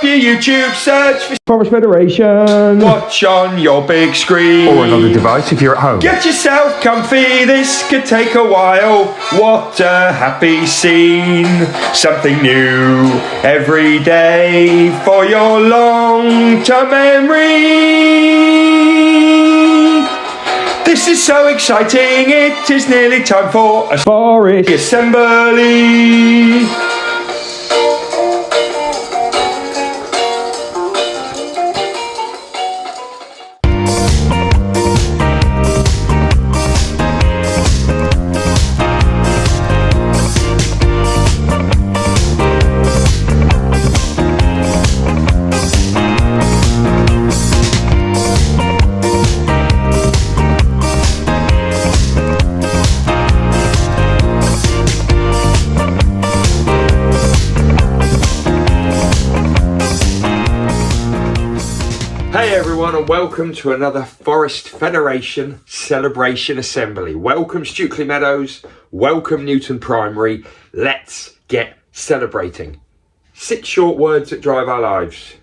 up your YouTube, search for Forest Federation. watch on your big screen. Or another device if you're at home. Get yourself comfy, this could take a while. What a happy scene. Something new every day for your long-term memory. This is so exciting, it is nearly time for a Forest assembly. Hey everyone, and welcome to another Forest Federation Celebration Assembly. Welcome Stukely Meadows, welcome Newton Primary. Let's get celebrating. 6 short words that drive our lives.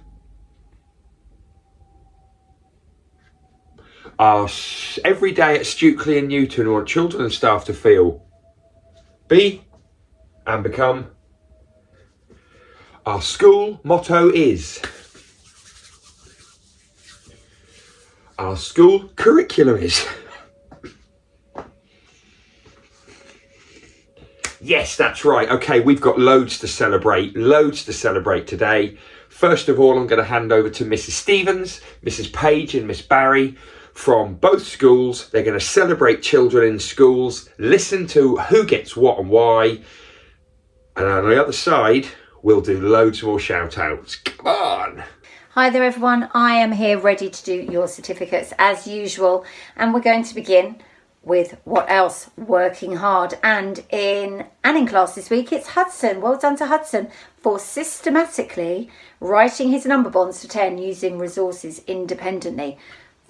Every day at Stukely and Newton, we want children and staff to feel, be and become. Our school motto is. Our school curriculum is. Yes, that's right. Okay, we've got loads to celebrate today. First of all, I'm going to hand over to Mrs. Stevens, Mrs. Page and Miss Barry from both schools. They're going to celebrate children in schools, listen to who gets what and why. And on the other side, we'll do loads more shout outs. Come on. Hi there everyone, I am here ready to do your certificates as usual, and we're going to begin with what else? Working hard. And in class this week it's Hudson. Well done to Hudson for systematically writing his number bonds to 10 using resources independently.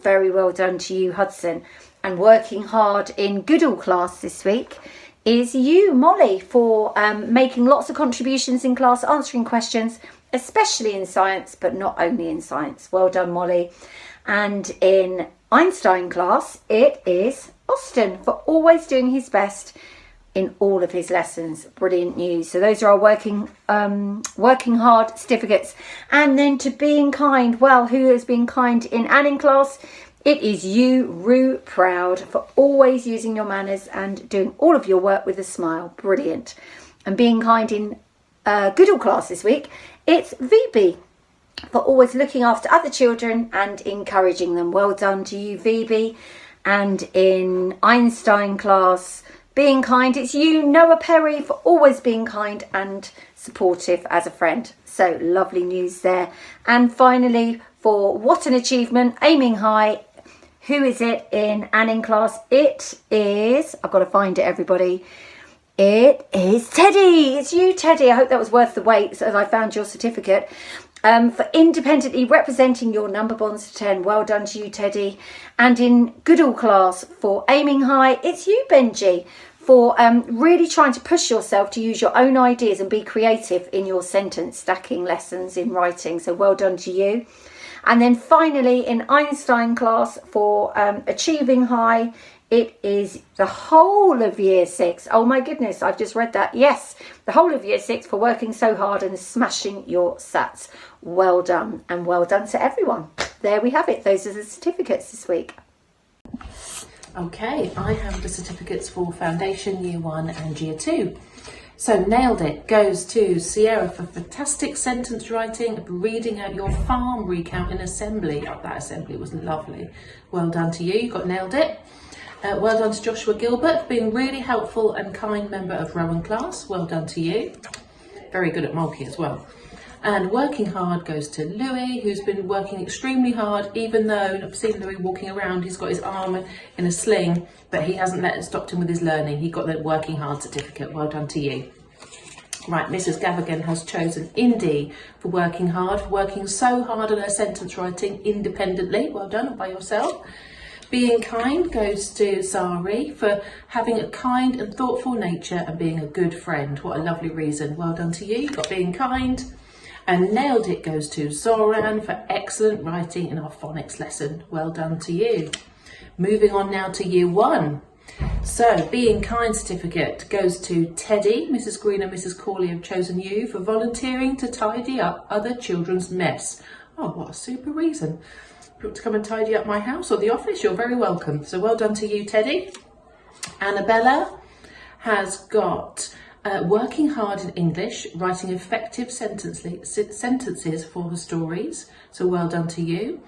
Very well done to you, Hudson. And working hard in Goodall class this week is you, Molly, for making lots of contributions in class, answering questions, especially in science, but not only in science. Well done, Molly. And in Einstein class, it is Austin for always doing his best in all of his lessons. Brilliant news. So those are our working hard certificates. And then to being kind, well, who has been kind in Anning class? It is you, Rue Proud, for always using your manners and doing all of your work with a smile. Brilliant. And being kind in Goodall class this week, it's VB for always looking after other children and encouraging them. Well done to you, VB. And in Einstein class, being kind, it's you, Noah Perry, for always being kind and supportive as a friend. So lovely news there. And finally, for what an achievement, aiming high, who is it in Anning class? It is, I've got to find it, everybody. It is Teddy. It's you, Teddy. I hope that was worth the wait as I found your certificate. For independently representing your number bonds to 10. Well done to you, Teddy. And in Goodall class for aiming high, it's you, Benji, for really trying to push yourself to use your own ideas and be creative in your sentence stacking lessons in writing. So well done to you. And then finally in Einstein class for achieving high, it is the whole of year 6. Oh my goodness, I've just read that. Yes, the whole of year 6 for working so hard and smashing your SATs. Well done, and well done to everyone. There we have it. Those are the certificates this week. Okay, I have the certificates for Foundation Year 1 and Year 2. So nailed it goes to Sierra for fantastic sentence writing, reading out your farm recount in assembly. Oh, that assembly was lovely. Well done to you, you got nailed it. Well done to Joshua Gilbert for being really helpful and kind member of Rowan class. Well done to you. Very good at Mulkey as well. And working hard goes to Louis, who's been working extremely hard, even though I've seen Louis walking around, he's got his arm in a sling, but he hasn't stopped him with his learning. He got the working hard certificate. Well done to you. Right, Mrs. Gavigan has chosen Indy for working hard, for working so hard on her sentence writing independently. Well done, by yourself. Being kind goes to Zari for having a kind and thoughtful nature and being a good friend. What a lovely reason. Well done to you. You got being kind. And nailed it goes to Zoran for excellent writing in our phonics lesson. Well done to you. Moving on now to year 1. So, Being Kind certificate goes to Teddy. Mrs. Green and Mrs. Corley have chosen you for volunteering to tidy up other children's mess. Oh, what a super reason. If you want to come and tidy up my house or the office, you're very welcome. So well done to you, Teddy. Annabella has got working hard in English, writing effective sentences for her stories. So well done to you.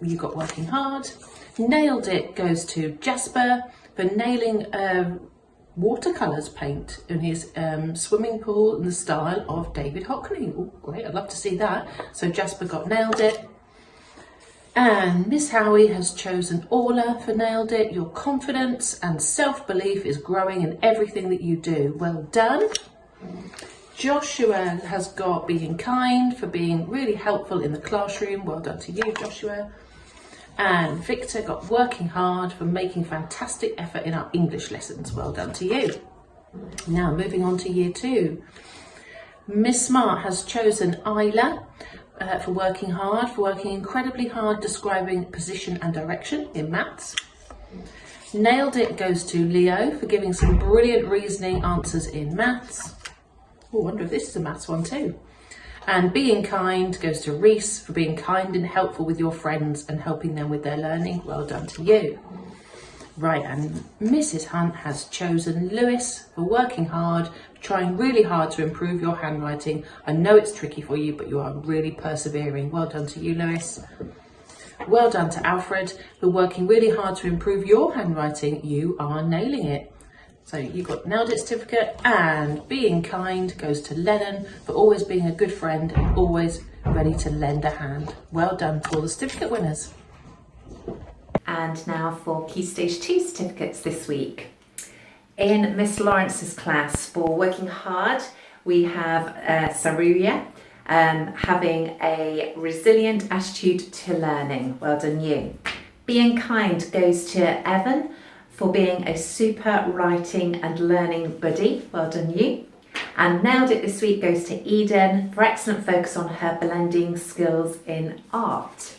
You got working hard. Nailed it goes to Jasper for nailing watercolours paint in his swimming pool in the style of David Hockney. Oh, great, I'd love to see that. So Jasper got nailed it. And Miss Howie has chosen Orla for nailed it. Your confidence and self-belief is growing in everything that you do. Well done. Joshua has got Being Kind for being really helpful in the classroom. Well done to you, Joshua. And Victor got Working Hard for making fantastic effort in our English lessons. Well done to you. Now moving on to year 2. Miss Smart has chosen Isla for working hard, for working incredibly hard describing position and direction in maths. Nailed it goes to Leo for giving some brilliant reasoning answers in maths. Oh, I wonder if this is a maths one too. And Being Kind goes to Reese for being kind and helpful with your friends and helping them with their learning. Well done to you. Right, and Mrs. Hunt has chosen Lewis for working hard, trying really hard to improve your handwriting. I know it's tricky for you, but you are really persevering. Well done to you, Lewis. Well done to Alfred for working really hard to improve your handwriting. You are nailing it. So you got nailed it certificate, and Being Kind goes to Lennon for always being a good friend and always ready to lend a hand. Well done to all the certificate winners. And now for Key Stage 2 certificates this week. In Miss Lawrence's class for working hard, we have Saruya having a resilient attitude to learning. Well done you. Being Kind goes to Evan for being a super writing and learning buddy. Well done you. And Nailed It this week goes to Eden for excellent focus on her blending skills in art.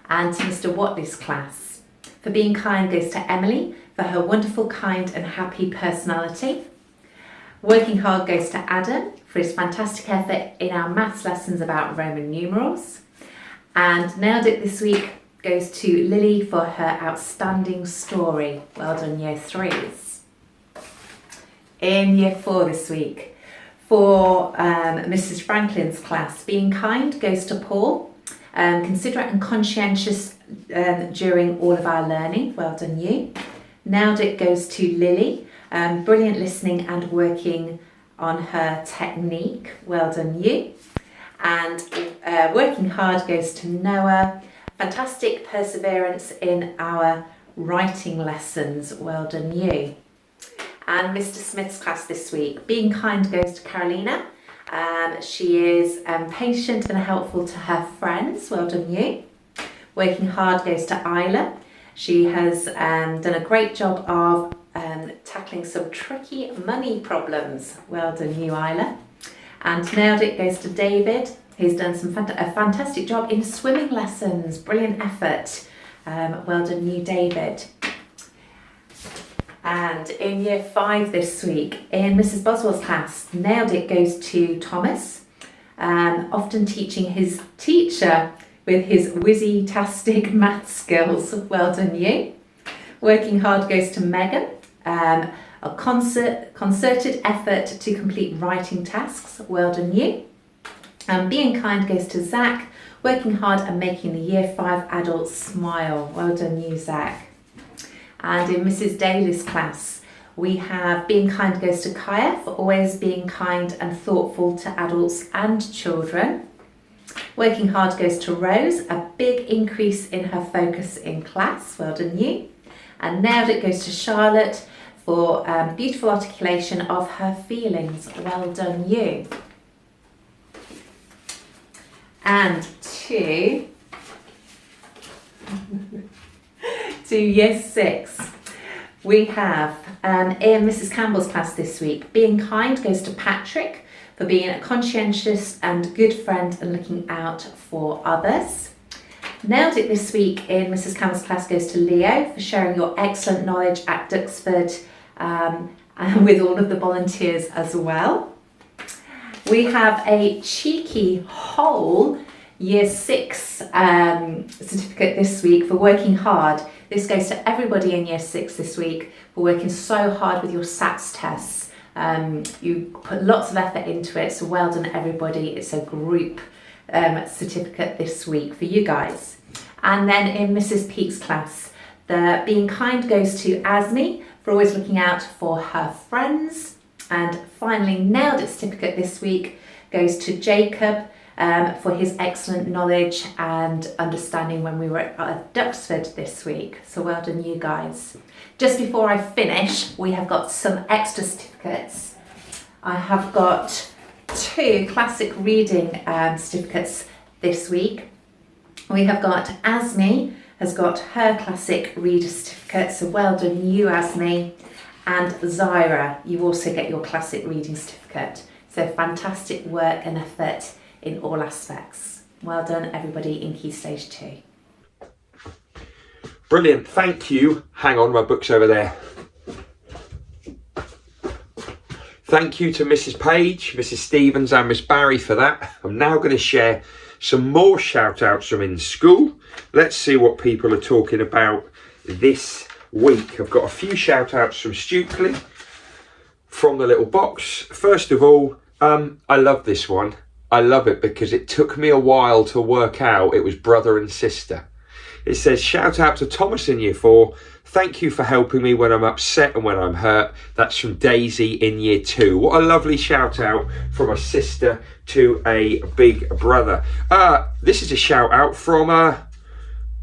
And to Mr. Watley's class for Being Kind goes to Emily for her wonderful, kind and happy personality. Working Hard goes to Adam for his fantastic effort in our maths lessons about Roman numerals. And Nailed It this week goes to Lily for her outstanding story. Well done, year 3s. In year 4 this week, for Mrs. Franklin's class, Being Kind goes to Paul. Considerate and conscientious during all of our learning. Well done, you. Nailed It goes to Lily. Brilliant listening and working on her technique. Well done, you. And Working Hard goes to Noah. Fantastic perseverance in our writing lessons. Well done you. And Mr. Smith's class this week, Being Kind goes to Carolina. She is patient and helpful to her friends. Well done you. Working Hard goes to Isla. She has done a great job of tackling some tricky money problems. Well done you, Isla. And Nailed It goes to David. He's done a fantastic job in swimming lessons. Brilliant effort. Well done you, David. And in year 5 this week, in Mrs. Boswell's class, Nailed It goes to Thomas, often teaching his teacher with his whizzy-tastic math skills. Well done you. Working Hard goes to Megan, a concerted effort to complete writing tasks. Well done you. Being Kind goes to Zach, working hard and making the year 5 adults smile. Well done you, Zach. And in Mrs. Daly's class, we have Being Kind goes to Kaya for always being kind and thoughtful to adults and children. Working Hard goes to Rose, a big increase in her focus in class. Well done you. And Nailed It goes to Charlotte for beautiful articulation of her feelings. Well done you. And to year 6, we have in Mrs. Campbell's class this week, Being Kind goes to Patrick for being a conscientious and good friend and looking out for others. Nailed it this week in Mrs. Campbell's class goes to Leo for sharing your excellent knowledge at Duxford and with all of the volunteers as well. We have a cheeky whole Year 6 certificate this week for working hard. This goes to everybody in Year 6 this week for working so hard with your SATs tests. You put lots of effort into it, so well done everybody. It's a group certificate this week for you guys. And then in Mrs. Peake's class, the Being Kind goes to Asmi for always looking out for her friends. And finally, Nailed It certificate this week goes to Jacob for his excellent knowledge and understanding when we were at Duxford this week. So well done you guys. Just before I finish, we have got some extra certificates. I have got 2 classic reading certificates this week. We have got Asmi has got her classic reader certificate, so well done you Asmi. And Zyra, you also get your classic reading certificate. So fantastic work and effort in all aspects. Well done everybody in Key Stage 2. Brilliant, thank you. Hang on, my book's over there. Thank you to Mrs. Page, Mrs. Stevens and Miss Barry for that. I'm now going to share some more shout outs from in school. Let's see what people are talking about this week. I've got a few shout outs from Stukely from the little box. First of all, I love this one. I love it because it took me a while to work out it was brother and sister. It says, shout out to Thomas in Year 4. Thank you for helping me when I'm upset and when I'm hurt. That's from Daisy in Year 2. What a lovely shout out from a sister to a big brother. This is a shout out from,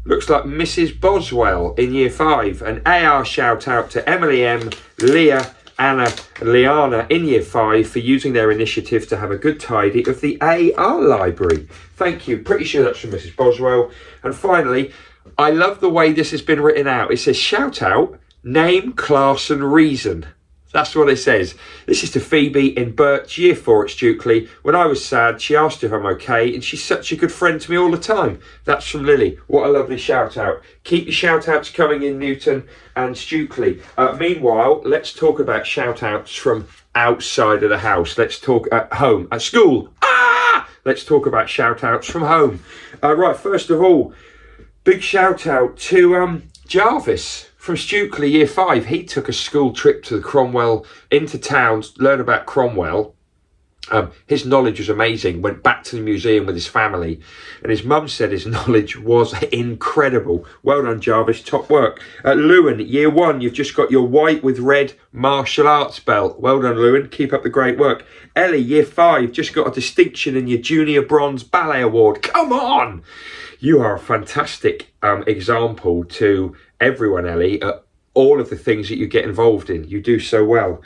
looks like Mrs. Boswell in Year 5. An AR shout out to Emily M, Leah, Anna, Liana in Year 5 for using their initiative to have a good tidy of the AR library. Thank you. Pretty sure that's from Mrs. Boswell. And finally, I love the way this has been written out. It says, shout out, name, class and reason. That's what it says. This is to Phoebe in Birch, Year 4 at Stukely. When I was sad, she asked if I'm okay, and she's such a good friend to me all the time. That's from Lily. What a lovely shout out. Keep your shout outs coming in, Newton and Stukely. Meanwhile, let's talk about shout outs from outside of the house. Let's talk at home, at school. Let's talk about shout outs from home. Right, first of all, big shout out to Jarvis from Stukely Year 5. He took a school trip to the Cromwell, into town, to learn about Cromwell. His knowledge was amazing. Went back to the museum with his family, and his mum said his knowledge was incredible. Well done, Jarvis. Top work. Lewin, Year 1, you've just got your white with red martial arts belt. Well done, Lewin. Keep up the great work. Ellie, Year 5, just got a distinction in your Junior Bronze Ballet Award. Come on! You are a fantastic example to everyone, Ellie, all of the things that you get involved in. You do so well.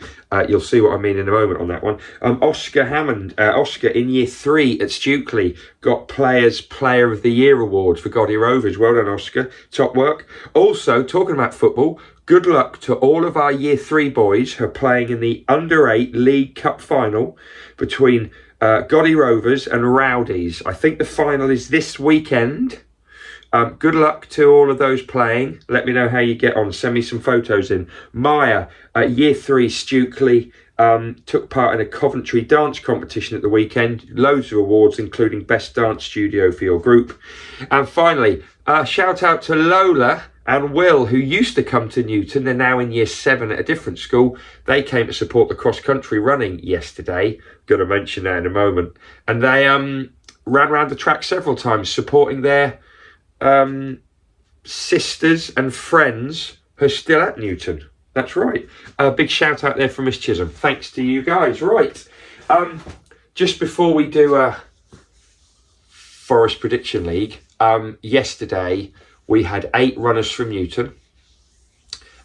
You'll see what I mean in a moment on that one. Oscar Hammond, Oscar in Year 3 at Stukely, got Player of the Year award for Goddy Rovers. Well done, Oscar. Top work. Also, talking about football, good luck to all of our Year 3 boys who are playing in the Under-8 League Cup final between Goddy Rovers and Rowdies. I think the final is this weekend. Good luck to all of those playing. Let me know how you get on. Send me some photos in. Maya, Year 3 Stukely, took part in a Coventry dance competition at the weekend. Loads of awards, including Best Dance Studio for your group. And finally, shout out to Lola and Will, who used to come to Newton. They're now in Year 7 at a different school. They came to support the cross-country running yesterday. Going to mention that in a moment. And they ran around the track several times, supporting their sisters and friends who are still at Newton. That's right. A big shout out there from Miss Chisholm. Thanks to you guys. Right. Just before we do Forest Prediction League, yesterday we had 8 runners from Newton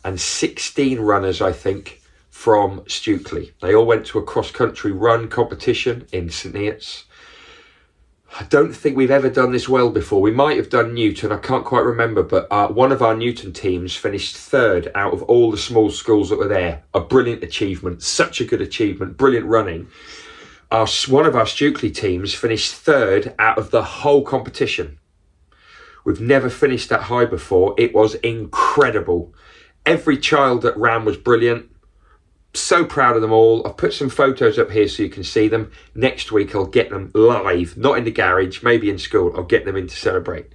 and 16 runners, I think, from Stukely. They all went to a cross-country run competition in St Neots. I don't think we've ever done this well before. We might have done Newton, I can't quite remember, but one of our Newton teams finished 3rd out of all the small schools that were there. A brilliant achievement, such a good achievement, brilliant running. one of our Stukely teams finished third out of the whole competition. We've never finished that high before. It was incredible. Every child that ran was brilliant. So proud of them all. I've put some photos up here so you can see them. Next week I'll get them live, not in the garage, maybe in school. I'll get them in to celebrate.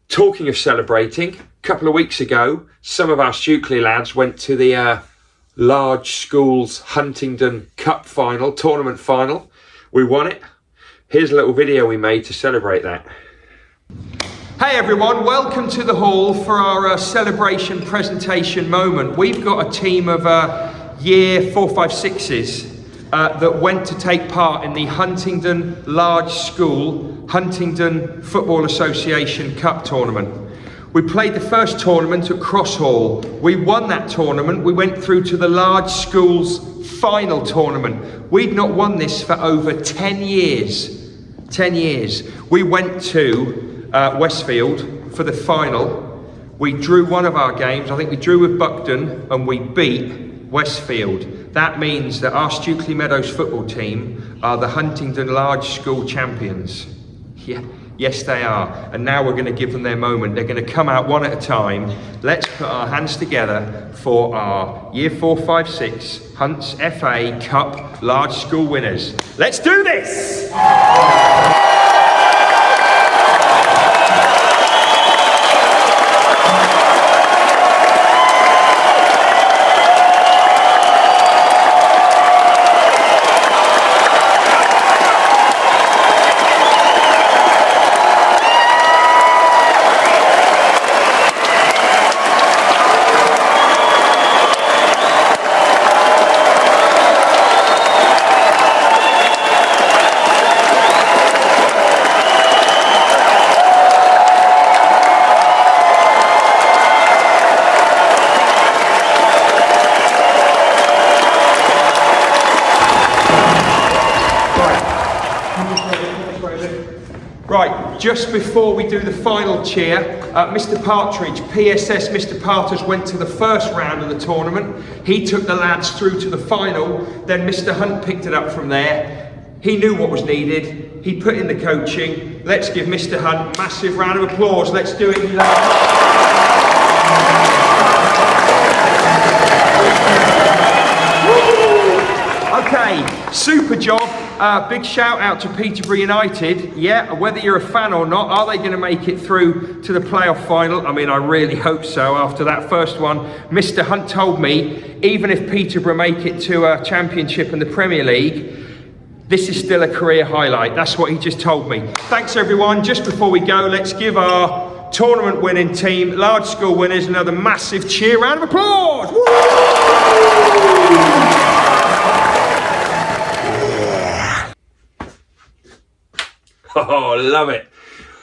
Talking of celebrating, a couple of weeks ago, some of our Stukely lads went to the Large Schools Huntingdon Cup final, tournament final. We won it. Here's a little video we made to celebrate that. Hey everyone, welcome to the hall for our celebration presentation moment. We've got a team of year 4, 5, 6s that went to take part in the Huntingdon Large School Huntingdon Football Association Cup tournament. We played the first tournament at Cross Hall. We won that tournament. We went through to the Large Schools final tournament. We'd not won this for over 10 years. 10 years. We went to Westfield for the final. We drew one of our games. I think we drew with Buckden and we beat Westfield. That means that our Stukely Meadows football team are the Huntingdon Large School champions. Yeah, yes they are. And now we're going to give them their moment. They're going to come out one at a time. Let's put our hands together for our year 4, 5, 6 Hunts FA Cup Large School winners. Let's do this! Right, just before we do the final cheer, Mr. Partridge, PSS Mr. Partridge went to the first round of the tournament. He took the lads through to the final. Then Mr. Hunt picked it up from there. He knew what was needed. He put in the coaching. Let's give Mr. Hunt a massive round of applause. Let's do it. Okay, super job. Big shout out to Peterborough United. Yeah, whether you're a fan or not, are they going to make it through to the playoff final? I mean, I really hope so after that first one. Mr. Hunt told me, even if Peterborough make it to a championship in the Premier League, this is still a career highlight. That's what he just told me. Thanks everyone. Just before we go, let's give our tournament winning team, Large School winners, another massive cheer. Round of applause. Woo! Oh, I love it.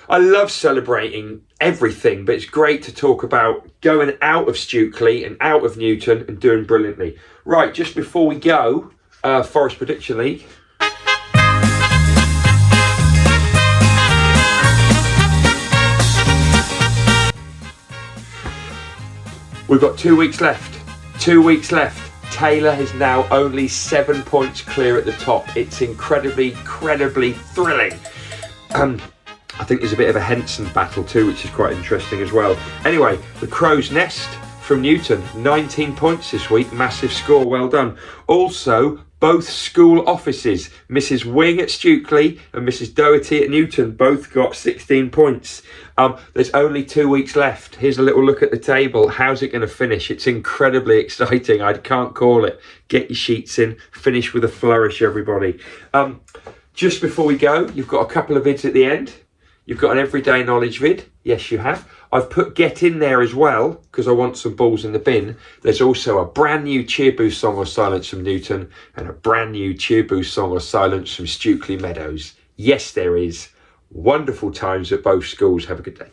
I love celebrating everything, but it's great to talk about going out of Stukely and out of Newton and doing brilliantly. Right, just before we go, Forest Prediction League. We've got 2 weeks left. 2 weeks left. Taylor is now only 7 points clear at the top. It's incredibly thrilling. I think there's a bit of a Henson battle too, which is quite interesting as well. Anyway, the Crow's Nest from Newton, 19 points this week, massive score, well done. Also, both school offices, Mrs. Wing at Stukely and Mrs. Doherty at Newton, both got 16 points. There's only 2 weeks left. Here's a little look at the table. How's it going to finish? It's incredibly exciting. I can't call it. Get your sheets in, finish with a flourish, everybody. Just before we go, you've got a couple of vids at the end. You've got an everyday knowledge vid. Yes, you have. I've put Get In there as well, because I want some balls in the bin. There's also a brand new Cheer Boost song or silence from Newton and a brand new Cheer Boost song or silence from Stukely Meadows. Yes, there is. Wonderful times at both schools. Have a good day.